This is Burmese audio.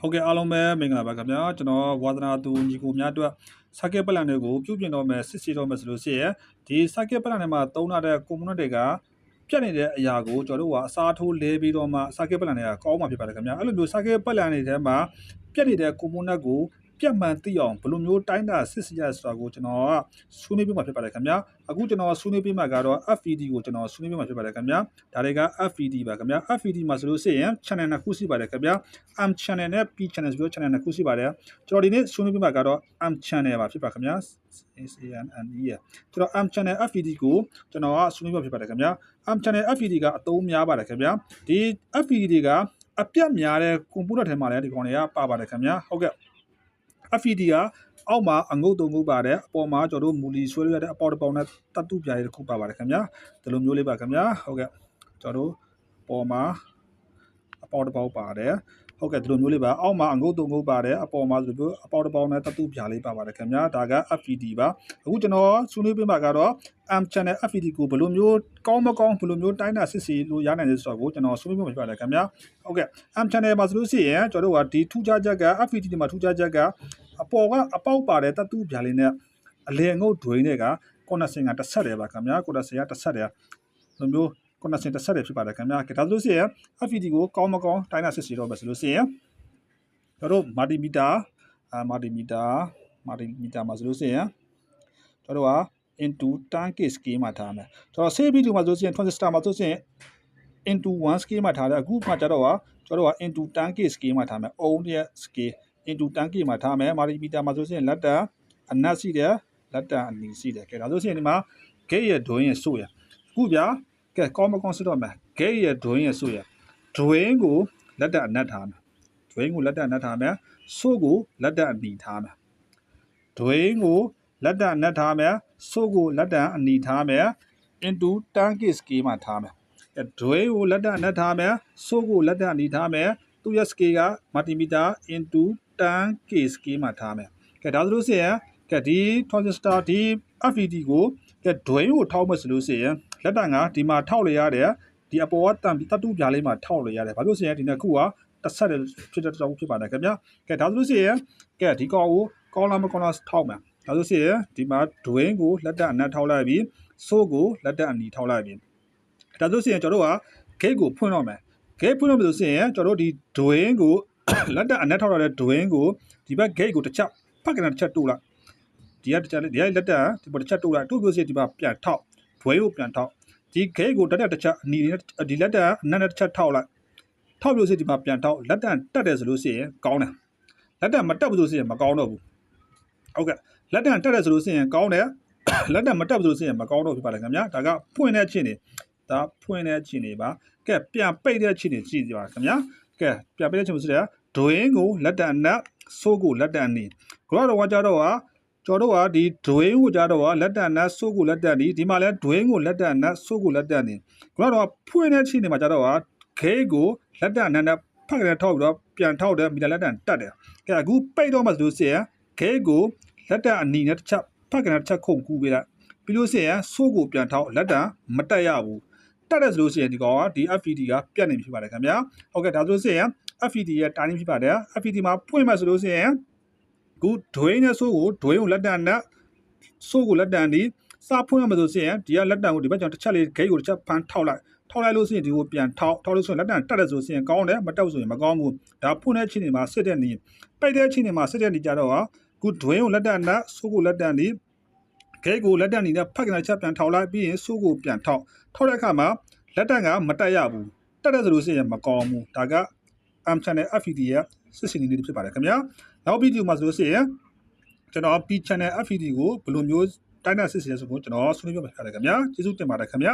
ဟုတ်ကဲ့အားလုံးပဲမင်္ဂလာပါခင်ဗျာကျွန်တော်ဝါသနာသူညီကိုများအတွက် circuit plan တွေကိုပြုပြင်တော့မယ်စစ်ဆေးတော့မယ်ဆိုလို့ရှိရင်ဒီ circuit plan တွေမှာသုံးထားတဲ့ component တွေကပြတ်နေတဲ့အရာကိုကျွန်တော်တို့ကအစားထိုးလဲပြီးတော့မှ circuit plan တွေကကောင်းမှာဖြစ်ပါတယ်ခင်ဗျာအဲ့လိုမျိုး circuit plan တွေထဲမှာပြတ်နေတဲ့ component ကိုပြတ်မှန်သိအောင်ဘယ်လိုမျိုးတိုင်းတာစစ်ဆေးရဆိုတာကိုကျွန်တော်ကဆွေးနွေးပြမှာဖြစ်ပါတယ်ခင်ဗျာအခုကျွန်တော်ဆွေးနွေးပြမှာကတော့ FVD ကိုကျွန်တော်ဆွေးနွေးပြမှာဖြစ်ပါတယ်ခင်ဗျာဒါတွေက FVD ပါခင်ဗျာ FVD မှာဆိုလို့ရှိရင် channel နှစ်ခုရှိပါတယ်ခင်ဗျာ AM channel နဲ့ P channel ဆိုတော့ channel နှစ်ခုရှိပါတယ်ကျွန်တော်ဒီနေ့ဆွေးနွေးပြမှာကတော့ AM channel ပါဖြစ်ပါခင်ဗျာ ANNE ကျွန်တော် AM channel FVD ကိုကျွန်တော်ကဆွေးနွေးပြဖြစ်ပါတယ်ခင်ဗျာ AM channel FVD ကအသုံးများပါတယ်ခင်ဗျာဒီ FVD တွေကအပြတ်များတဲ့ component ထဲမှာလည်းဒီကောင်တွေကပါပါတယ်ခင်ဗျာဟုတ်ကဲ့FVD ကအောက်မှာအငုတ်တုံငုတ်ပါတယ်အပေါ်မှာကျွန်တော်တို့မူလီဆွဲရတဲ့အပေါ်တစ်ပေါင်နဲ့တတ်တူပြားတွေတစ်ခုပါပါတယ်ခင်ဗျာဒီလိုမျိုးလေးပါခင်ဗျာဟုတ်ကဲ့ကျွန်တော်တို့ပေါ်မှာအပေါ်တစ်ပေါင်ပါတယ်ဟုတ်ကဲ့ဒီလိုမျိုးလေးပါအောက်မှာအငုတ်တုံငုတ်ပါတယ်အပေါ်မှာဆိုလို့အပေါ်တစ်ပေါင်နဲ့တတ်တူပြားလေးပါပါတယ်ခင်ဗျာဒါက FVD ပါအခုကျွန်တော်ဆွေးနွေးပေးမှာကတော့ AM channel FVD ကိုဘယ်လိုမျိုးကောင်းမကောင်းဘယ်လိုမျိုးတိုင်းတာစစ်ဆေးလို့ရနိုင်လဲဆိုတော့ကိုကျွန်တော်ဆွေးနွေးပေးမှာဖြစ်ပါတယ်ခင်ဗျာဟုတ်ကဲ့ AM channel မှာဆိုလို့ရှိရင်ကျွန်တော်တို့ကဒီထူးခြားချက်က FVD ဒီမှာထူးခြားချက်ကအပေါ်ကအပေါက်ပါတဲ့တတူပြားလေးနဲ့အလဲငုတ်ဒွိန်းတွေကကွန်နစင်ကတစ်ဆက်တယ်ပါခင်ဗျာကွန်နစင်ကတစ်ဆက်တယ်လိုမျိုးကွန်နစင်တစ်ဆက်တယ်ဖြစ်ပါတယ်ခင်ဗျာဒါဆိုလို့ရှိရင် FVD ကိုကောင်းမကောင်းတိုင်းတာစစ်ဆေးတော့မယ်ဆိုလို့ရှိရင်ကျွန်တော်တို့မာတီမီတာမှာဆိုလို့ရှိရင်ကျွန်တော်တို့က into tank scale မှာထားမယ်ကျွန်တော် save video မှာဆိုလို့ရှိရင် transistor မှာဆိုလို့ရှိရင် into 1 scale မှာထားတယ်အခုမှကျတော့ကျွန်တော်တို့က into tank scale မှာထားမယ် own ရဲ့ scale into tank မှာထားမယ်မာတီမီတာမှာဆိုရင်လက်တံအနက်ရှိတယ်လက်တံအနီရှိတယ်ကဲဒါဆိုရင်ဒီမှာ gate ရဲ့ဒွိန်းရဲ့ဆို့ရအခုဗျာကဲကောင်းမကောင်းစစ်တော့မယ် gate ရဲ့ဒွိန်းရဲ့ဆို့ရဒွိန်းကိုလက်တံအနက်ထားမယ်ဒွိန်းကိုလက်တံအနက်ထားမယ်ဆို့ကိုလက်တံအနီထားမယ်ဒွိန်းကိုလက်တံအနက်ထားမယ်ဆို့ကိုလက်တံအနီထားမယ် into tank scale မှာထားမယ်ဒွိန်းကိုလက်တံအနက်ထားမယ်ဆို့ကိုလက်တံအနီထားမယ်သူ့ရဲ့ scale က multimeter into tank scale မှာထားမယ်ကဲဒါဆိုလို့ရှိရင်ကဲဒီ transistor ဒီ FVD ကိုကဲဒွိန်းကိုထောက်မှဆိုလို့ရှိရင်လက်တံကဒီမှာထောက်လေရတယ်ဒီအပေါ်ကတတူပြားလေးမှာထောက်လေရတယ်ဘာလို့ဆိုရင်ဒီနှစ်ခုကတစ်ဆက်ဖြစ်တဲ့ကြောင့်ဖြစ်ပါတယ်ခင်ဗျာကဲဒါဆိုလို့ရှိရင်ကဲဒီကောင်ကိုကောင်းလားမကောင်းလားထောက်မယ်ဒါဆိုလို့ရှိရင်ဒီမှာဒွိန်းကိုလက်တံအနက်ထောက်လိုက်ပြီးဆိုးကိုလက်တံအနီထောက်လိုက်ပြီးဒါဆိုလို့ရှိရင်ကျွန်တော်တို့က gate ကိုဖွင့်တော့မယ် gate ဖွင့်တော့မယ်ဆိုရင်ကျွန်တော်တို့ဒီဒွိန်းကိုလက်တံအနက်ထောက်ရတဲ့ဒွိန်းကိုဒီဘက် gate ကိုတစ်ချက်ဖက်ကတစ်ချက်တိုးလိုက်ဒီကတစ်ချက်လေးဒီကလက်တံဒီပေါ်တစ်ချက်တိုးလိုက်တိုးပြီးစီဒီမှာပြန်ထောက်ဒွိန်းကိုပြန်ထောက်ဒီ gate ကိုတက်တစ်ချက်အနီနဲ့ဒီလက်တံအနက်နဲ့တစ်ချက်ထောက်လိုက်ထောက်ပြီးစီဒီမှာပြန်ထောက်လက်တံတက်တယ်ဆိုလို့ရှိရင်ကောင်းတယ်လက်တံမတက်ဘူးဆိုရင်မကောင်းတော့ဘူးဟုတ်ကဲ့လက်တံတက်တယ်ဆိုလို့ရှိရင်ကောင်းတယ်လက်တံမတက်ဘူးဆိုရင်မကောင်းတော့ဖြစ်ပါတယ်ခင်ဗျာဒါကဖွင့်တဲ့ချင်းနေဒါဖွင့်တဲ့ချင်းနေပါကဲပြန်ပိတ်တဲ့ချင်းနေကြည့်ကြပါခင်ဗျာကဲပြန်ပိတ်တဲ့ချင်းဆိုတဲ့ဒွိန်းကိုလက်တံအနက်ဆိုးကိုလက်တံနေကြောတော့ကြတော့ကျော်တော့ဒီဒွိန်းကိုကြတော့လက်တံနတ်ဆိုးကိုလက်တံနေဒီမှာလဲဒွိန်းကိုလက်တံနတ်ဆိုးကိုလက်တံနေကတော့ဖွင့်တဲ့ချင်းနေမှာကြတော့ခေကိုလက်တံနတ်နဲ့ဖက်ကနေထောက်ပြီးတော့ပြန်ထောက်တယ်မီတာလက်တံတက်တယ်ကဲအခုပိတ်တော့မှဆိုလို့ရှိရင်ခေကိုလက်တံအနီနဲ့တစ်ချက်ဖက်ကနေတစ်ချက်ခုန်ကူးပေးလိုက်ပြီးလို့ရှိရင်ဆိုးကိုပြန်ထောက်လက်တံမတက်ရဘူးတက်တယ်ဆိုလို့ရှိရင်ဒီကောင်ကဒီ FVD ကပြတ်နေပြီဖြစ်ပါတယ်ခင်ဗျာဟုတ်ကဲ့ဒါဆိုလို့ရှိရင် FVD ရဲ့ timing ဖြစ်ပါတယ် FVD မှာဖွင့်မှဆိုလို့ရှိရင်ခုဒွိန်းနဲ့ဆိုးကိုဒွိန်းကိုလက်တံနဲ့ဆိုးကိုလက်တံဒီစဖွင့်မှဆိုလို့ရှိရင်ဒီကလက်တံကိုဒီဘက်ကျွန်တော်တစ်ချက်လေး gate ကိုတစ်ချက်ဖမ်းထောက်လိုက်လို့ရှိရင်ဒီကိုပြန်ထောက်လို့ဆိုရင်လက်တံတက်တယ်ဆိုရင်ကောင်းတယ်မတက်ဘူးဆိုရင်မကောင်းဘူးဒါဖွင့်တဲ့ချင်းတွေမှာစစ်တဲ့နေပိတ်တဲ့ချင်းတွေမှာစစ်တဲ့နေကြတော့ခုဒွိန်းကိုလက်တံနဲ့ဆိုးကိုလက်တံဒီgate ကိုလက်တံနေနဲ့ဖက်ကနေချက်ပြန်ထောက်လိုက်ပြီးရင်ဆိုးကိုပြန်ထောက်တဲ့အခါမှာလက်တံကမတက်ရဘူးတက်တယ်ဆိုလို့ရှိရင်မကောင်းဘူးဒါက AM channel FVD ရဲ့စစ်စင်နေလေးဖြစ်ပါတယ်ခင်ဗျာနောက်ဗီဒီယိုမှာဆိုလို့ရှိရင်ကျွန်တော် P channel FVD ကိုဘယ်လိုမျိုးတိုင်းတာစစ်စင်လဲဆိုတော့ကျွန်တော်ဆွေးနွေးပြမှာဖြစ်ပါတယ်ခင်ဗျာကျေးဇူးတင်ပါတယ်ခင်ဗျာ